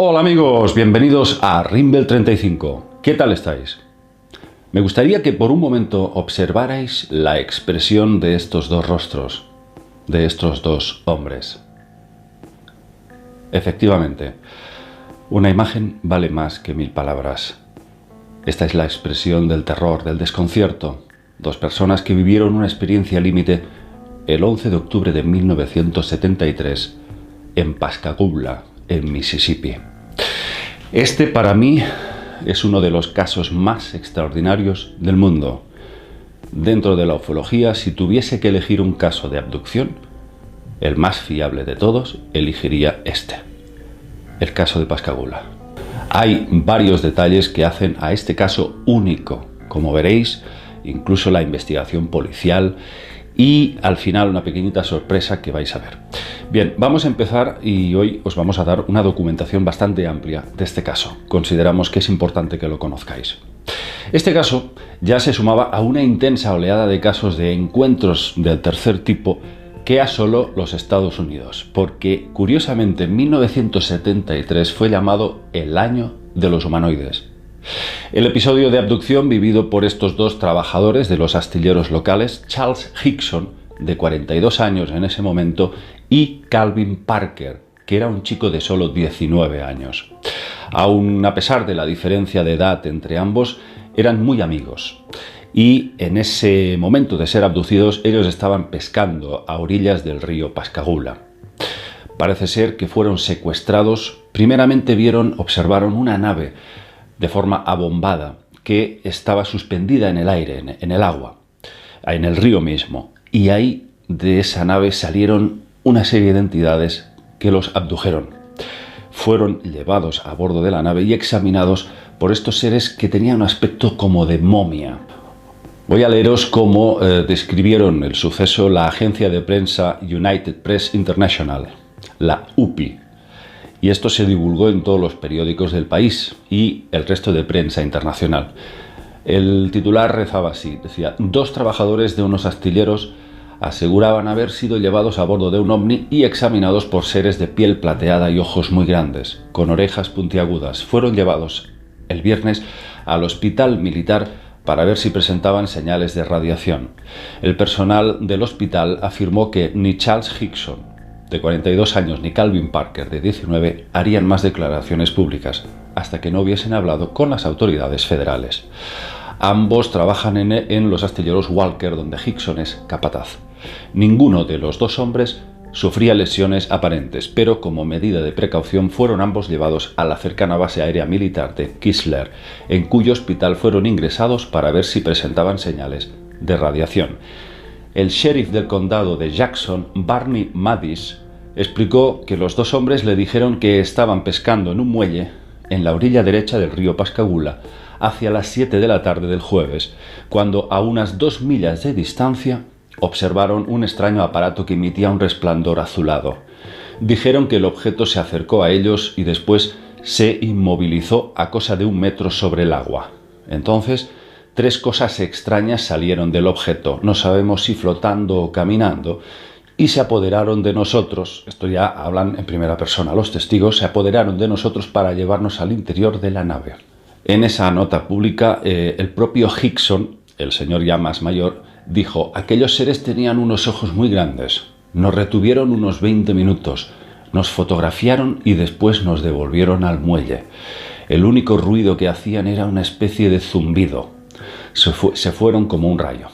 Hola amigos, bienvenidos a Rimbel 35. ¿Qué tal estáis? Me gustaría que por un momento observarais la expresión de estos dos rostros, de estos dos hombres. Efectivamente, una imagen vale más que 1000 palabras. Esta es la expresión del terror, del desconcierto. Dos personas que vivieron una experiencia límite el 11 de octubre de 1973 en Pascagoula, en Mississippi. Este para mí es uno de los casos más extraordinarios del mundo. Dentro de la ufología, si tuviese que elegir un caso de abducción, el más fiable de todos, elegiría este, el caso de Pascagoula. Hay varios detalles que hacen a este caso único, como veréis, incluso la investigación policial y al final una pequeñita sorpresa que vais a ver. Bien, vamos a empezar y hoy os vamos a dar una documentación bastante amplia de este caso. Consideramos que es importante que lo conozcáis. Este caso ya se sumaba a una intensa oleada de casos de encuentros del tercer tipo que asoló los Estados Unidos, porque curiosamente en 1973 fue llamado el año de los humanoides. El episodio de abducción vivido por estos dos trabajadores de los astilleros locales, Charles Hickson, de 42 años en ese momento, y Calvin Parker, que era un chico de solo 19 años. Aún a pesar de la diferencia de edad entre ambos, eran muy amigos. Y en ese momento de ser abducidos, ellos estaban pescando a orillas del río Pascagoula. Parece ser que fueron secuestrados. Primeramente observaron una nave de forma abombada que estaba suspendida en el aire, en el agua, en el río mismo. Y ahí de esa nave salieron una serie de entidades que los abdujeron. Fueron llevados a bordo de la nave y examinados por estos seres que tenían un aspecto como de momia. Voy a leeros cómo describieron el suceso la agencia de prensa United Press International, la UPI. Y esto se divulgó en todos los periódicos del país y el resto de prensa internacional. El titular rezaba así, decía: dos trabajadores de unos astilleros aseguraban haber sido llevados a bordo de un ovni y examinados por seres de piel plateada y ojos muy grandes, con orejas puntiagudas. Fueron llevados el viernes al hospital militar para ver si presentaban señales de radiación. El personal del hospital afirmó que ni Charles Hickson, de 42 años, ni Calvin Parker, de 19, harían más declaraciones públicas hasta que no hubiesen hablado con las autoridades federales. Ambos trabajan en los astilleros Walker, donde Hickson es capataz. Ninguno de los dos hombres sufría lesiones aparentes, pero como medida de precaución fueron ambos llevados a la cercana base aérea militar de Keesler, en cuyo hospital fueron ingresados para ver si presentaban señales de radiación. El sheriff del condado de Jackson, Barney Maddis, explicó que los dos hombres le dijeron que estaban pescando en un muelle en la orilla derecha del río Pascagoula hacia las 7 de la tarde del jueves, cuando a unas 2 millas de distancia observaron un extraño aparato que emitía un resplandor azulado. Dijeron que el objeto se acercó a ellos y después se inmovilizó a cosa de 1 metro sobre el agua. Entonces, 3 cosas extrañas salieron del objeto, no sabemos si flotando o caminando, y se apoderaron de nosotros. Esto ya hablan en primera persona. Los testigos se apoderaron de nosotros para llevarnos al interior de la nave. En esa nota pública, el propio Hickson, el señor ya más mayor, dijo: aquellos seres tenían unos ojos muy grandes. Nos retuvieron unos 20 minutos, nos fotografiaron y después nos devolvieron al muelle. El único ruido que hacían era una especie de zumbido. Se fueron como un rayo.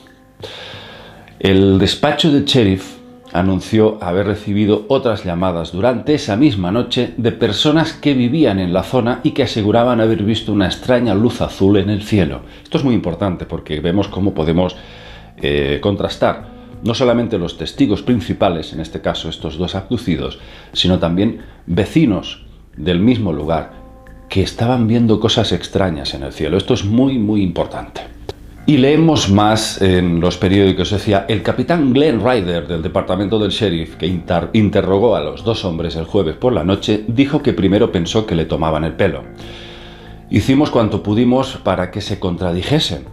El despacho del sheriff anunció haber recibido otras llamadas durante esa misma noche de personas que vivían en la zona y que aseguraban haber visto una extraña luz azul en el cielo. Esto es muy importante porque vemos cómo podemos contrastar no solamente los testigos principales, en este caso estos dos abducidos, sino también vecinos del mismo lugar que estaban viendo cosas extrañas en el cielo. Esto es muy, muy importante. Y leemos más en los periódicos. Decía: el capitán Glenn Ryder, del departamento del sheriff, que interrogó a los dos hombres el jueves por la noche, dijo que primero pensó que le tomaban el pelo. Hicimos cuanto pudimos para que se contradijesen,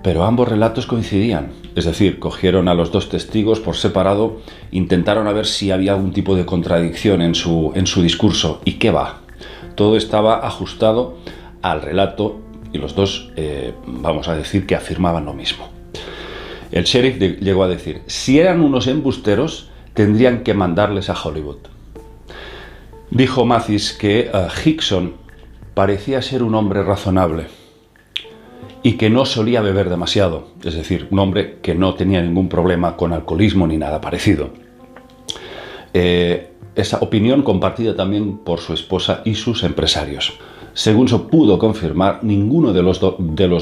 pero ambos relatos coincidían. Es decir, cogieron a los dos testigos por separado, intentaron a ver si había algún tipo de contradicción en su discurso, y qué va. Todo estaba ajustado al relato y los dos, vamos a decir, que afirmaban lo mismo. El sheriff llegó a decir: si eran unos embusteros, tendrían que mandarles a Hollywood. Dijo Mathis que Hickson parecía ser un hombre razonable y que no solía beber demasiado, es decir, un hombre que no tenía ningún problema con alcoholismo ni nada parecido. Esa opinión compartida también por su esposa y sus empresarios. Según se pudo confirmar, ninguno de los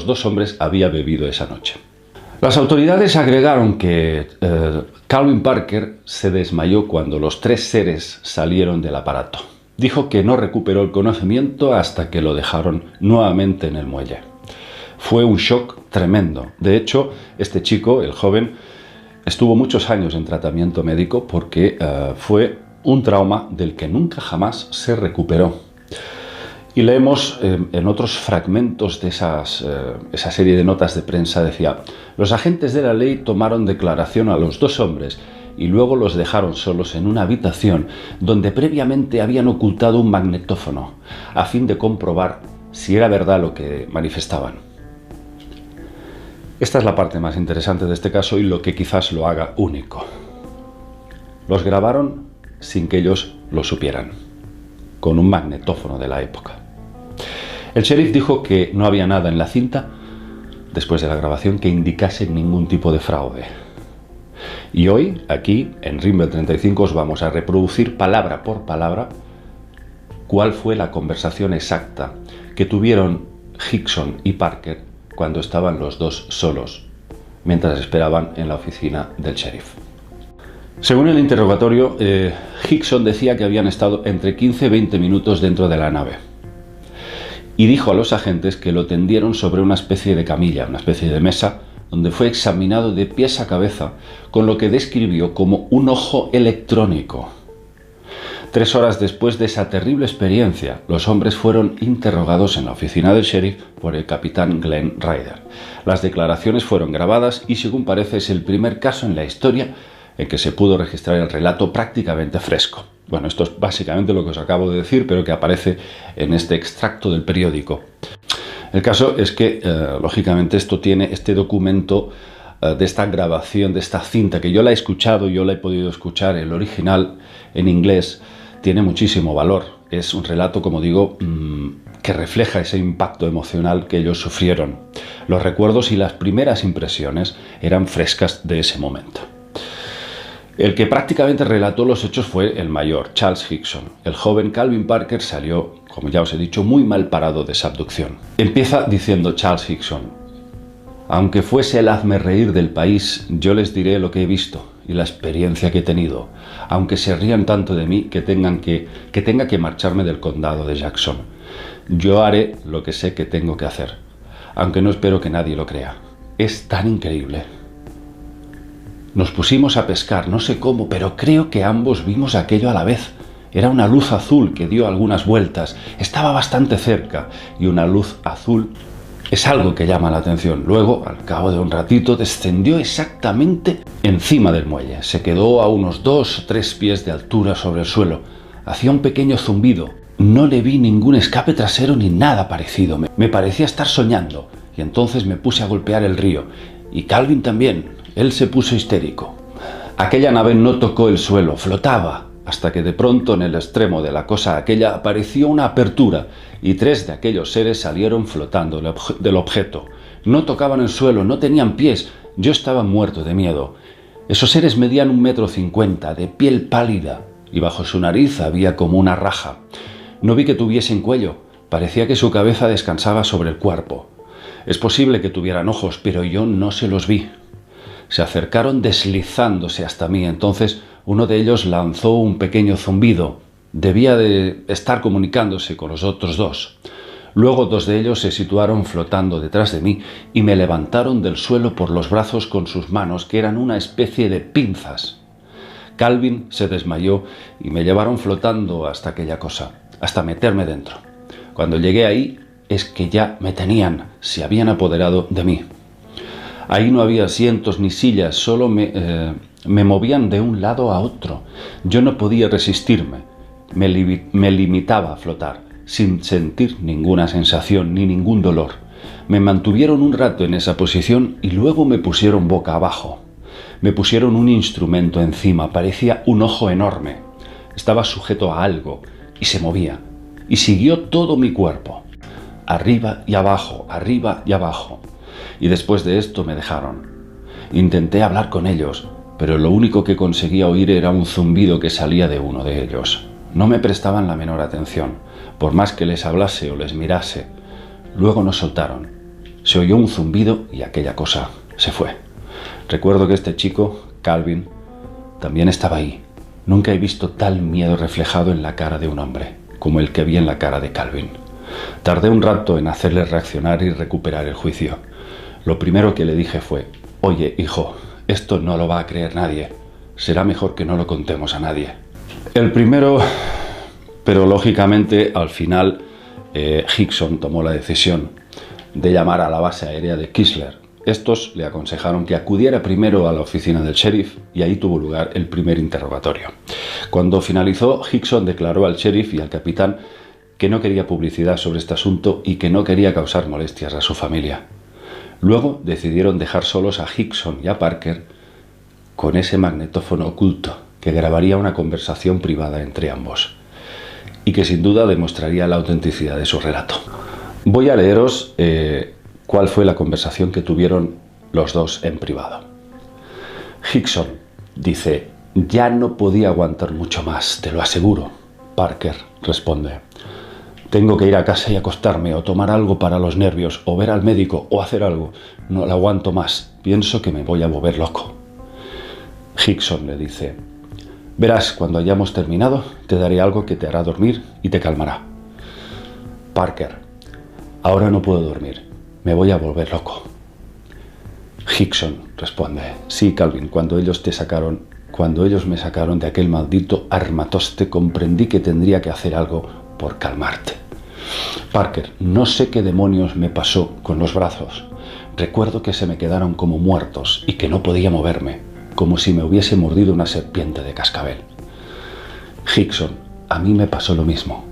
dos hombres había bebido esa noche. Las autoridades agregaron que Calvin Parker se desmayó cuando los tres seres salieron del aparato. Dijo que no recuperó el conocimiento hasta que lo dejaron nuevamente en el muelle. Fue un shock tremendo. De hecho, este chico, el joven, estuvo muchos años en tratamiento médico porque fue un trauma del que nunca jamás se recuperó. Y leemos en otros fragmentos de esa serie de notas de prensa, decía: los agentes de la ley tomaron declaración a los dos hombres y luego los dejaron solos en una habitación donde previamente habían ocultado un magnetófono a fin de comprobar si era verdad lo que manifestaban. Esta es la parte más interesante de este caso y lo que quizás lo haga único. Los grabaron sin que ellos lo supieran, con un magnetófono de la época. El sheriff dijo que no había nada en la cinta, después de la grabación, que indicase ningún tipo de fraude. Y hoy, aquí, en Rimble 35, os vamos a reproducir palabra por palabra cuál fue la conversación exacta que tuvieron Hickson y Parker cuando estaban los dos solos, mientras esperaban en la oficina del sheriff. Según el interrogatorio, Hickson decía que habían estado entre 15 y 20 minutos dentro de la nave. Y dijo a los agentes que lo tendieron sobre una especie de camilla, una especie de mesa, donde fue examinado de pies a cabeza, con lo que describió como un ojo electrónico. 3 horas después de esa terrible experiencia, los hombres fueron interrogados en la oficina del sheriff por el capitán Glenn Ryder. Las declaraciones fueron grabadas y, según parece, es el primer caso en la historia en que se pudo registrar el relato prácticamente fresco. Bueno, esto es básicamente lo que os acabo de decir, pero que aparece en este extracto del periódico. El caso es que, lógicamente, esto tiene este documento de esta grabación, de esta cinta, que yo la he escuchado, yo la he podido escuchar, el original en inglés, tiene muchísimo valor. Es un relato, como digo, que refleja ese impacto emocional que ellos sufrieron. Los recuerdos y las primeras impresiones eran frescas de ese momento. El que prácticamente relató los hechos fue el mayor, Charles Hickson. El joven Calvin Parker salió, como ya os he dicho, muy mal parado de esa abducción. Empieza diciendo Charles Hickson: aunque fuese el hazmerreír del país, yo les diré lo que he visto y la experiencia que he tenido, aunque se rían tanto de mí que tenga que marcharme del condado de Jackson. Yo haré lo que sé que tengo que hacer, aunque no espero que nadie lo crea. Es tan increíble. Nos pusimos a pescar, no sé cómo, pero creo que ambos vimos aquello a la vez. Era una luz azul que dio algunas vueltas, estaba bastante cerca, y una luz azul es algo que llama la atención. Luego, al cabo de un ratito, descendió exactamente encima del muelle. Se quedó a unos 2 o 3 pies de altura sobre el suelo. Hacía un pequeño zumbido. No le vi ningún escape trasero ni nada parecido. Me parecía estar soñando, y entonces me puse a golpear el río. Y Calvin también. Él se puso histérico. Aquella nave no tocó el suelo, flotaba, hasta que de pronto en el extremo de la cosa aquella apareció una apertura y 3 de aquellos seres salieron flotando del objeto. No tocaban el suelo, no tenían pies. Yo estaba muerto de miedo. Esos seres medían 1,50 m, de piel pálida, y bajo su nariz había como una raja. No vi que tuviesen cuello, parecía que su cabeza descansaba sobre el cuerpo. Es posible que tuvieran ojos, pero yo no se los vi. Se acercaron deslizándose hasta mí. Entonces uno de ellos lanzó un pequeño zumbido. Debía de estar comunicándose con los otros 2. Luego 2 de ellos se situaron flotando detrás de mí y me levantaron del suelo por los brazos con sus manos, que eran una especie de pinzas. Calvin se desmayó y me llevaron flotando hasta aquella cosa, hasta meterme dentro. Cuando llegué ahí es que ya me tenían, se habían apoderado de mí. Ahí no había asientos ni sillas, solo me movían de un lado a otro. Yo no podía resistirme, me limitaba a flotar. sin sentir ninguna sensación ni ningún dolor. Me mantuvieron un rato en esa posición y luego me pusieron boca abajo. Me pusieron un instrumento encima, parecía un ojo enorme. Estaba sujeto a algo y se movía, y siguió todo mi cuerpo, arriba y abajo, arriba y abajo. Y después de esto me dejaron. Intenté hablar con ellos, pero lo único que conseguía oír era un zumbido que salía de uno de ellos. No me prestaban la menor atención, por más que les hablase o les mirase. Luego nos soltaron. Se oyó un zumbido y aquella cosa se fue. Recuerdo que este chico, Calvin, también estaba ahí. Nunca he visto tal miedo reflejado en la cara de un hombre como el que vi en la cara de Calvin. Tardé un rato en hacerle reaccionar y recuperar el juicio. Lo primero que le dije fue: «Oye, hijo, esto no lo va a creer nadie. Será mejor que no lo contemos a nadie». El primero, pero lógicamente al final Hickson tomó la decisión de llamar a la base aérea de Keesler. Estos le aconsejaron que acudiera primero a la oficina del sheriff y ahí tuvo lugar el primer interrogatorio. Cuando finalizó, Hickson declaró al sheriff y al capitán que no quería publicidad sobre este asunto y que no quería causar molestias a su familia. Luego decidieron dejar solos a Hickson y a Parker con ese magnetófono oculto que grabaría una conversación privada entre ambos y que sin duda demostraría la autenticidad de su relato. Voy a leeros cuál fue la conversación que tuvieron los dos en privado. Hickson dice: «Ya no podía aguantar mucho más, te lo aseguro». Parker responde: «Tengo que ir a casa y acostarme, o tomar algo para los nervios, o ver al médico, o hacer algo. No lo aguanto más, pienso que me voy a volver loco». Hickson le dice: «Verás, cuando hayamos terminado, te daré algo que te hará dormir y te calmará». Parker: «Ahora no puedo dormir. Me voy a volver loco». Hickson responde: «Sí, Calvin, cuando ellos me sacaron de aquel maldito armatoste, comprendí que tendría que hacer algo por calmarte». Parker: «No sé qué demonios me pasó con los brazos. Recuerdo que se me quedaron como muertos y que no podía moverme, como si me hubiese mordido una serpiente de cascabel». Hickson: «A mí me pasó lo mismo».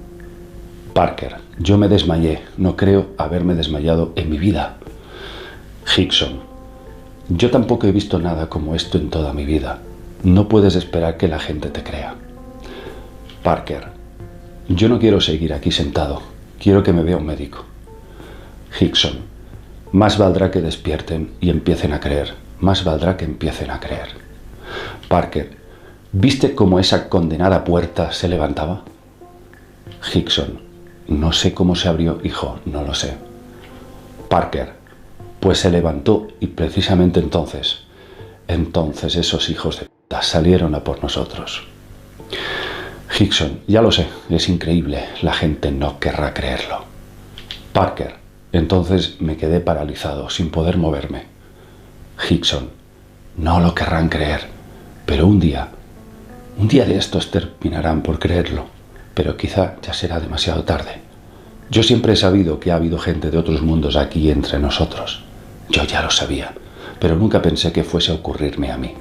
Parker: «Yo me desmayé, no creo haberme desmayado en mi vida». Hickson: «Yo tampoco he visto nada como esto en toda mi vida. No puedes esperar que la gente te crea». Parker: «Yo no quiero seguir aquí sentado, quiero que me vea un médico». Hickson: «Más valdrá que despierten y empiecen a creer, más valdrá que empiecen a creer». Parker: «¿Viste cómo esa condenada puerta se levantaba?» Hickson: «No sé cómo se abrió, hijo, no lo sé». Parker: «Pues se levantó y precisamente entonces esos hijos de puta salieron a por nosotros». Hickson: «Ya lo sé, es increíble, la gente no querrá creerlo». Parker: «Entonces me quedé paralizado, sin poder moverme». Hickson: «No lo querrán creer, pero un día de estos terminarán por creerlo. Pero quizá ya será demasiado tarde. Yo siempre he sabido que ha habido gente de otros mundos aquí entre nosotros. Yo ya lo sabía, pero nunca pensé que fuese a ocurrirme a mí».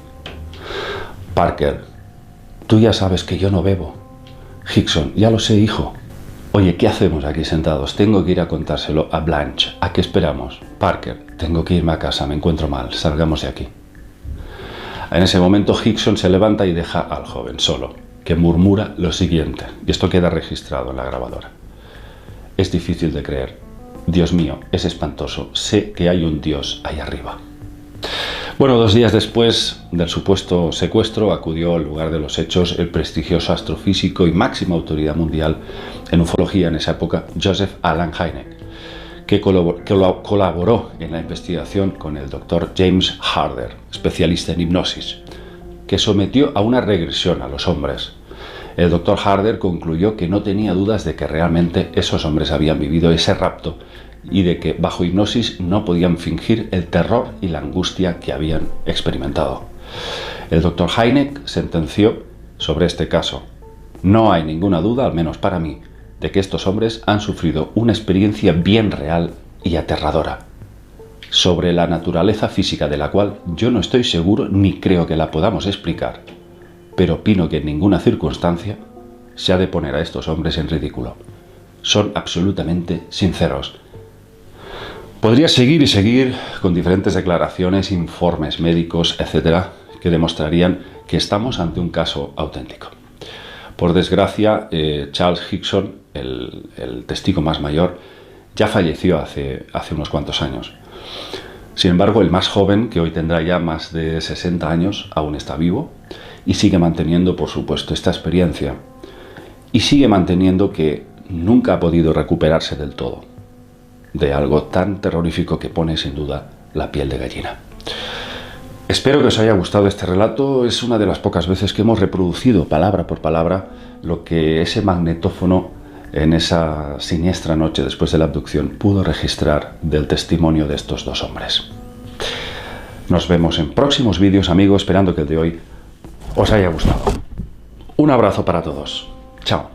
Parker: «Tú ya sabes que yo no bebo». Hickson: «Ya lo sé, hijo». «Oye, ¿qué hacemos aquí sentados? Tengo que ir a contárselo a Blanche. ¿A qué esperamos?» Parker: «Tengo que irme a casa, me encuentro mal, salgamos de aquí». En ese momento Hickson se levanta y deja al joven solo, que murmura lo siguiente, y esto queda registrado en la grabadora: «Es difícil de creer. Dios mío, es espantoso. Sé que hay un Dios ahí arriba». Bueno, 2 días después del supuesto secuestro, acudió al lugar de los hechos el prestigioso astrofísico y máxima autoridad mundial en ufología en esa época, Joseph Allen Hynek, que colaboró en la investigación con el Dr. James Harder, especialista en hipnosis, que sometió a una regresión a los hombres. El Dr. Harder concluyó que no tenía dudas de que realmente esos hombres habían vivido ese rapto y de que bajo hipnosis no podían fingir el terror y la angustia que habían experimentado. El Dr. Hynek sentenció sobre este caso: «No hay ninguna duda, al menos para mí, de que estos hombres han sufrido una experiencia bien real y aterradora, sobre la naturaleza física de la cual yo no estoy seguro ni creo que la podamos explicar, pero opino que en ninguna circunstancia se ha de poner a estos hombres en ridículo. son absolutamente sinceros. Podría seguir y seguir con diferentes declaraciones, informes médicos, etcétera, que demostrarían que estamos ante un caso auténtico. Por desgracia, Charles Hickson, el testigo más mayor, ya falleció hace unos cuantos años. Sin embargo, el más joven, que hoy tendrá ya más de 60 años, aún está vivo y sigue manteniendo, por supuesto, esta experiencia. Y sigue manteniendo que nunca ha podido recuperarse del todo de algo tan terrorífico que pone sin duda la piel de gallina. Espero que os haya gustado este relato. Es una de las pocas veces que hemos reproducido palabra por palabra lo que ese magnetófono en esa siniestra noche después de la abducción pudo registrar del testimonio de estos dos hombres. Nos vemos en próximos vídeos, amigos, esperando que el de hoy os haya gustado. Un abrazo para todos. Chao.